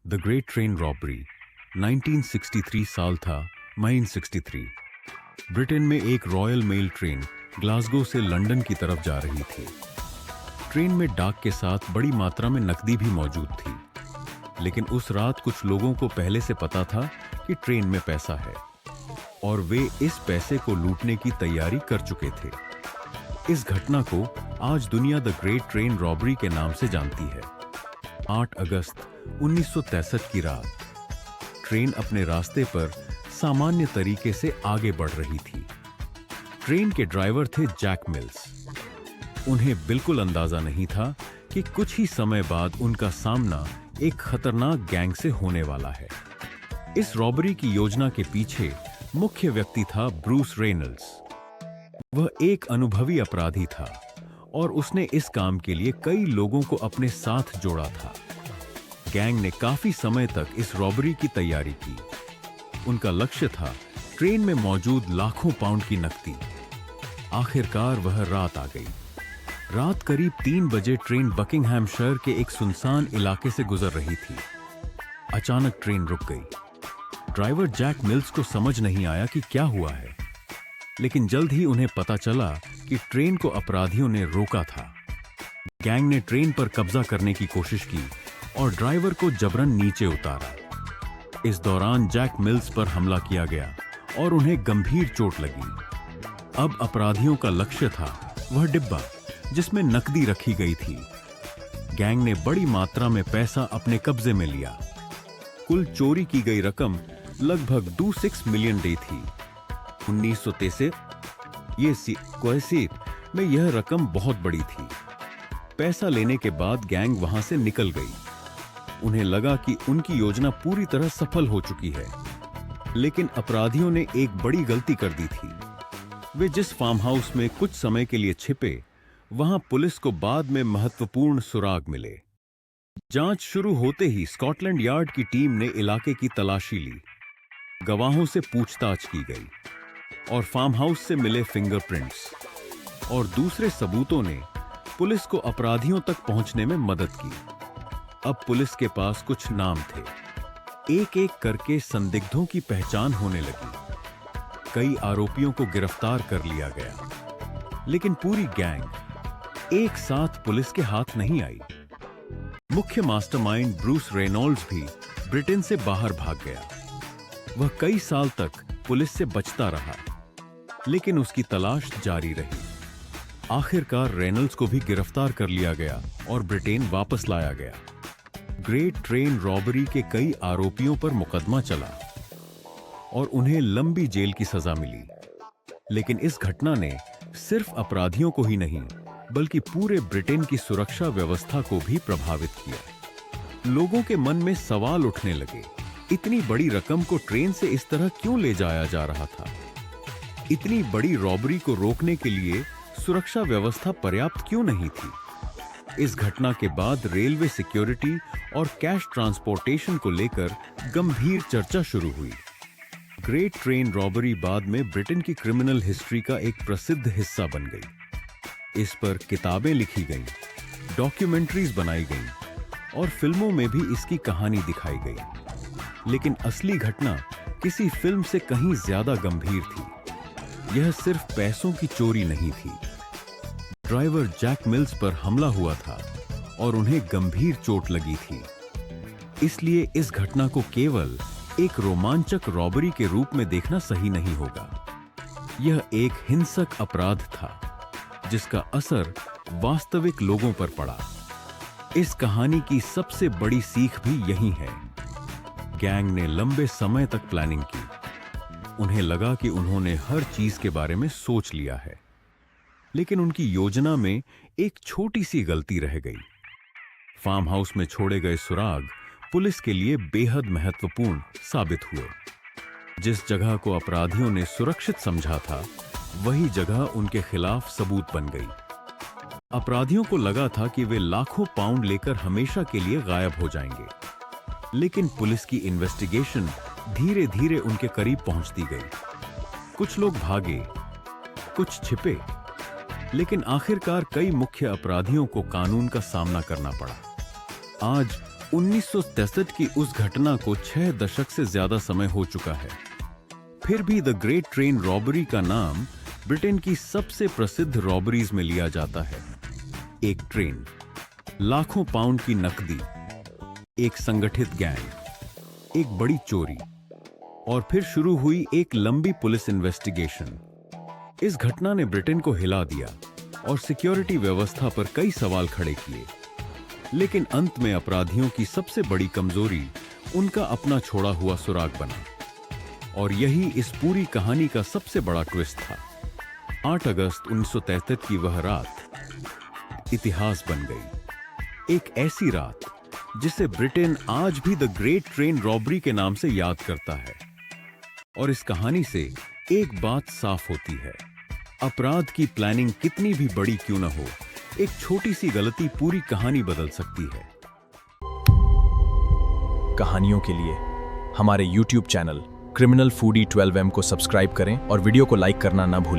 The great train robbery 1963 साल था। मई 63। Britain में एक रॉयल मेल ट्रेन ग्लासगो से लंदन की तरफ जा रही थी। ट्रेन में डाक के साथ बड़ी मात्रा में नकदी भी मौजूद थी, लेकिन उस रात कुछ लोगों को पहले से पता था कि ट्रेन में पैसा है और वे इस पैसे को लूटने की तैयारी कर चुके थे। इस घटना को आज दुनिया द ग्रेट ट्रेन रॉबरी के नाम से जानती है। 8 अगस्त 1963 की रात ट्रेन अपने रास्ते पर सामान्य तरीके से आगे बढ़ रही थी। ट्रेन के ड्राइवर थे जैक मिल्स। उन्हें बिल्कुल अंदाजा नहीं था कि कुछ ही समय बाद उनका सामना एक खतरनाक गैंग से होने वाला है। इस रॉबरी की योजना के पीछे मुख्य व्यक्ति था ब्रूस रेनल्ड्स। वह एक अनुभवी अपराधी था और उसने इस काम के लिए कई लोगों को अपने साथ जोड़ा था। गैंग ने काफी समय तक इस रॉबरी की तैयारी की। उनका लक्ष्य था ट्रेन में मौजूद लाखों पाउंड की नकदी। आखिरकार वह रात आ गई। रात करीब 3 बजे ट्रेन बकिंघमशायर के एक सुनसान इलाके से गुजर रही थी। अचानक ट्रेन रुक गई। ड्राइवर जैक मिल्स को समझ नहीं आया कि क्या हुआ है, लेकिन जल्द ही उन्हें पता चला कि ट्रेन को अपराधियों ने रोका था। गैंग ने ट्रेन पर कब्जा करने की कोशिश की और ड्राइवर को जबरन नीचे उतारा। इस दौरान जैक मिल्स पर हमला किया गया और उन्हें गंभीर चोट लगी। अब अपराधियों का लक्ष्य था वह डिब्बा जिसमें नकदी रखी गई थी। गैंग ने बड़ी मात्रा में पैसा अपने कब्जे में लिया। कुल चोरी की गई रकम लगभग 26 मिलियन डे थी। 1963 में यह रकम बहुत बड़ी थी। पैसा लेने के बाद गैंग वहां से निकल गई। उन्हें लगा कि उनकी योजना पूरी तरह सफल हो चुकी है, लेकिन अपराधियों ने एक बड़ी गलती कर दी थी। वे जिस फार्म हाउस में कुछ समय के लिए छिपे, वहां पुलिस को बाद में महत्वपूर्ण सुराग मिले। जांच शुरू होते ही स्कॉटलैंड यार्ड की टीम ने इलाके की तलाशी ली। गवाहों से पूछताछ की गई और फार्म हाउस से मिले फिंगरप्रिंट्स और दूसरे सबूतों ने पुलिस को अपराधियों तक पहुंचने में मदद की। अब पुलिस के पास कुछ नाम थे। एक एक करके संदिग्धों की पहचान होने लगी। कई आरोपियों को गिरफ्तार कर लिया गया, लेकिन पूरी गैंग एक साथ पुलिस के हाथ नहीं आई। मुख्य मास्टरमाइंड ब्रूस रेनॉल्ड्स भी ब्रिटेन से बाहर भाग गया। वह कई साल तक पुलिस से बचता रहा, लेकिन उसकी तलाश जारी रही। आखिरकार रेनल्ड्स को भी गिरफ्तार कर लिया गया और ब्रिटेन वापस लाया गया। ग्रेट ट्रेन रॉबरी के कई आरोपियों पर मुकदमा चला और उन्हें लंबी जेल की सजा मिली। लेकिन इस घटना ने सिर्फ अपराधियों को ही नहीं, बल्कि पूरे ब्रिटेन की सुरक्षा व्यवस्था को भी प्रभावित किया। लोगों के मन में सवाल उठने लगे, इतनी बड़ी रकम को ट्रेन से इस तरह क्यों ले जाया जा रहा था? इतनी बड़ी रॉबरी को रोकने के लिए सुरक्षा व्यवस्था पर्याप्त क्यों नहीं थी? इस घटना के बाद रेलवे सिक्योरिटी और कैश ट्रांसपोर्टेशन को लेकर गंभीर चर्चा शुरू हुई। ग्रेट ट्रेन रॉबरी बाद में ब्रिटेन की क्रिमिनल हिस्ट्री का एक प्रसिद्ध हिस्सा बन गई। इस पर किताबें लिखी गईं, डॉक्यूमेंट्रीज बनाई गईं और फिल्मों में भी इसकी कहानी दिखाई गई। लेकिन असली घटना किसी फिल्म से कहीं ज्यादा गंभीर थी। यह सिर्फ पैसों की चोरी नहीं थी। ड्राइवर जैक मिल्स पर हमला हुआ था और उन्हें गंभीर चोट लगी थी। इसलिए इस घटना को केवल एक रोमांचक रॉबरी के रूप में देखना सही नहीं होगा। यह एक हिंसक अपराध था जिसका असर वास्तविक लोगों पर पड़ा। इस कहानी की सबसे बड़ी सीख भी यही है। गैंग ने लंबे समय तक प्लानिंग की। उन्हें लगा कि उन्होंने हर चीज के बारे में सोच लिया है, लेकिन उनकी योजना में एक छोटी सी गलती रह गई। फार्म हाउस में छोड़े गए सुराग पुलिस के लिए बेहद महत्वपूर्ण साबित हुए। जिस जगह को अपराधियों ने सुरक्षित समझा था, वही जगह उनके खिलाफ सबूत बन गई। अपराधियों को लगा था कि वे लाखों पाउंड लेकर हमेशा के लिए गायब हो जाएंगे, लेकिन पुलिस की इन्वेस्टिगेशन धीरे धीरे उनके करीब पहुंचती गई। कुछ लोग भागे, कुछ छिपे, लेकिन आखिरकार कई मुख्य अपराधियों को कानून का सामना करना पड़ा। आज 1963 की उस घटना को 6 दशक से ज्यादा समय हो चुका है। फिर भी द ग्रेट ट्रेन रॉबरी का नाम ब्रिटेन की सबसे प्रसिद्ध रॉबरीज में लिया जाता है। एक ट्रेन, लाखों पाउंड की नकदी, एक संगठित गैंग, एक बड़ी चोरी, और फिर शुरू हुई एक लंबी पुलिस इन्वेस्टिगेशन। इस घटना ने ब्रिटेन को हिला दिया और सिक्योरिटी व्यवस्था पर कई सवाल खड़े किए। लेकिन अंत में अपराधियों की सबसे बड़ी कमजोरी उनका अपना छोड़ा हुआ सुराग बना, और यही इस पूरी कहानी का सबसे बड़ा ट्विस्ट था। 8 अगस्त 1963 की वह रात इतिहास बन गई। एक ऐसी रात जिसे ब्रिटेन आज भी द ग्रेट ट्रेन रॉबरी के नाम से याद करता है। और इस कहानी से एक बात साफ होती है, अपराध की प्लानिंग कितनी भी बड़ी क्यों न हो, एक छोटी सी गलती पूरी कहानी बदल सकती है। कहानियों के लिए हमारे YouTube channel criminal foodie 12M को सब्सक्राइब करें और वीडियो को लाइक करना ना भूलें।